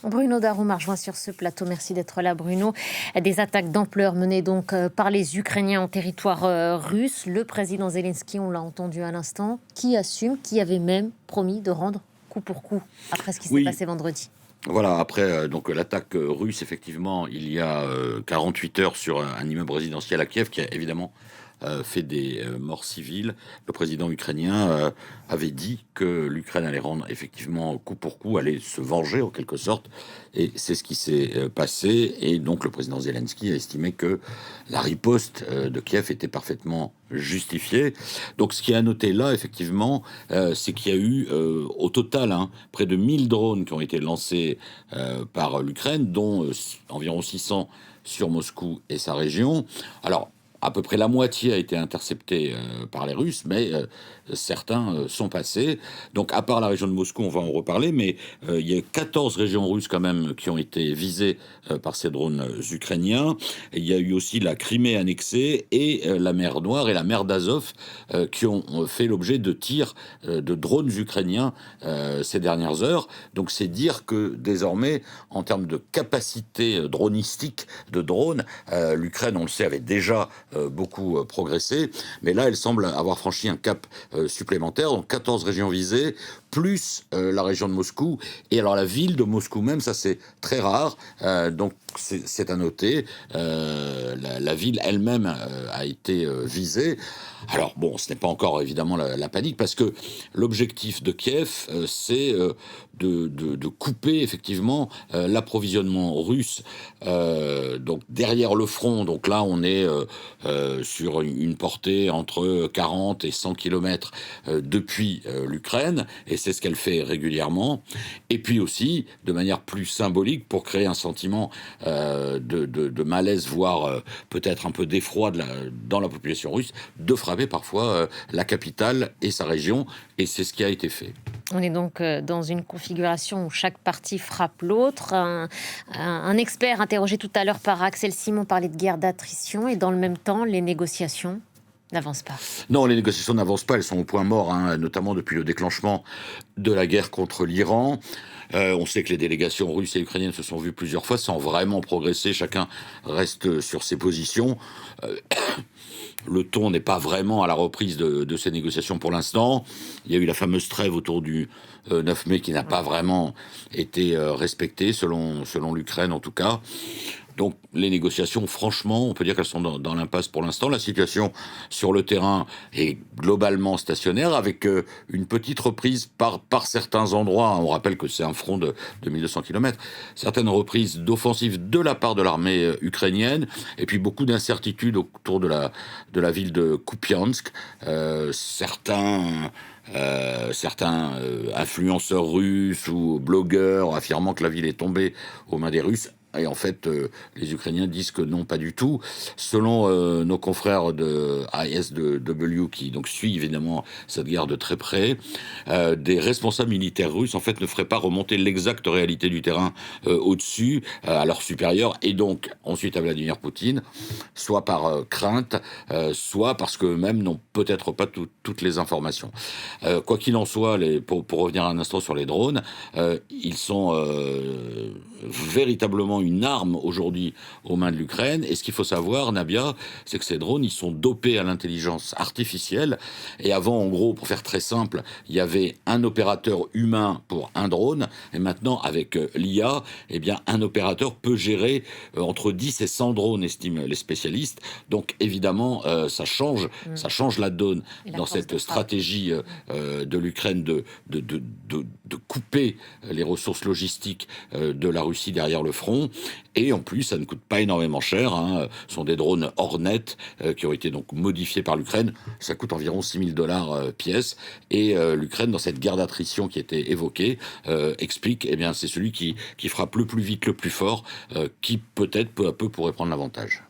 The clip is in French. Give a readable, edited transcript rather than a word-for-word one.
Bruno Darou m'a rejoint sur ce plateau. Merci d'être là, Bruno. Des attaques d'ampleur menées donc par les Ukrainiens en territoire russe. Le président Zelensky, on l'a entendu à l'instant, qui assume, qui avait même promis de rendre coup pour coup après ce qui s'est passé vendredi. Voilà, après donc l'attaque russe, effectivement, il y a 48 heures sur un immeuble résidentiel à Kiev qui a évidemment fait des morts civiles. Le président ukrainien avait dit que l'Ukraine allait rendre effectivement coup pour coup, allait se venger en quelque sorte, et c'est ce qui s'est passé. Et donc le président Zelensky a estimé que la riposte de Kiev était parfaitement justifiée. Donc ce qui est à noter là, effectivement, c'est qu'il y a eu au total près de 1000 drones qui ont été lancés par l'Ukraine, dont environ 600 sur Moscou et sa région. Alors, à peu près la moitié a été interceptée par les Russes, mais certains sont passés. Donc, à part la région de Moscou, on va en reparler, mais il y a 14 régions russes quand même qui ont été visées par ces drones ukrainiens. Et il y a eu aussi la Crimée annexée et la mer Noire et la mer d'Azov qui ont fait l'objet de tirs de drones ukrainiens ces dernières heures. Donc, c'est dire que désormais, en termes de capacité dronistique de drones, l'Ukraine, on le sait, avait déjà beaucoup progressé, mais là, elle semble avoir franchi un cap supplémentaire, donc 14 régions visées, plus la région de Moscou, et alors la ville de Moscou même, ça c'est très rare, donc c'est à noter, la ville elle-même a été visée. Alors bon, ce n'est pas encore évidemment la panique, parce que l'objectif de Kiev, c'est de couper effectivement l'approvisionnement russe, donc derrière le front. Donc là, on est sur une portée entre 40 et 100 kilomètres depuis l'Ukraine, et c'est ce qu'elle fait régulièrement. Et puis aussi, de manière plus symbolique, pour créer un sentiment de malaise, voire peut-être un peu d'effroi dans la population russe, de frapper parfois la capitale et sa région, et c'est ce qui a été fait. On est donc dans une configuration où chaque partie frappe l'autre. Un expert interrogé tout à l'heure par Axel Simon parlait de guerre d'attrition, et dans le même temps, les négociations n'avancent pas. Non, les négociations n'avancent pas, elles sont au point mort, notamment depuis le déclenchement de la guerre contre l'Iran. On sait que les délégations russes et ukrainiennes se sont vues plusieurs fois sans vraiment progresser, chacun reste sur ses positions. Le ton n'est pas vraiment à la reprise de ces négociations pour l'instant. Il y a eu la fameuse trêve autour du 9 mai qui n'a pas vraiment été respectée, selon l'Ukraine en tout cas. Donc les négociations, franchement, on peut dire qu'elles sont dans l'impasse pour l'instant. La situation sur le terrain est globalement stationnaire, avec une petite reprise par certains endroits. On rappelle que c'est un front de 1200 km. Certaines reprises d'offensives de la part de l'armée ukrainienne, et puis beaucoup d'incertitudes autour de la ville de Kupiansk. Certains influenceurs russes ou blogueurs affirmant que la ville est tombée aux mains des Russes. Et en fait, les Ukrainiens disent que non, pas du tout. Selon nos confrères de ISW, qui donc suivent évidemment cette guerre de très près, des responsables militaires russes en fait ne feraient pas remonter l'exacte réalité du terrain au-dessus à leurs supérieurs, et donc ensuite à Vladimir Poutine, soit par crainte, soit parce qu'eux-mêmes n'ont peut-être pas toutes les informations. Quoi qu'il en soit, pour revenir un instant sur les drones, ils sont véritablement une arme aujourd'hui aux mains de l'Ukraine. Et ce qu'il faut savoir, Nabia, c'est que ces drones, ils sont dopés à l'intelligence artificielle. Et avant, en gros, pour faire très simple, il y avait un opérateur humain pour un drone. Et maintenant, avec l'IA, eh bien, un opérateur peut gérer entre 10 et 100 drones, estiment les spécialistes. Donc, évidemment, ça change la donne dans cette stratégie de l'Ukraine de couper les ressources logistiques de la Russie derrière le front. Et en plus, ça ne coûte pas énormément cher. Ce sont des drones Hornet qui ont été donc modifiés par l'Ukraine. Ça coûte environ $6000 pièce. Et l'Ukraine, dans cette guerre d'attrition qui était évoquée, explique, eh bien, c'est celui qui frappe le plus vite, le plus fort, qui peut-être peu à peu pourrait prendre l'avantage.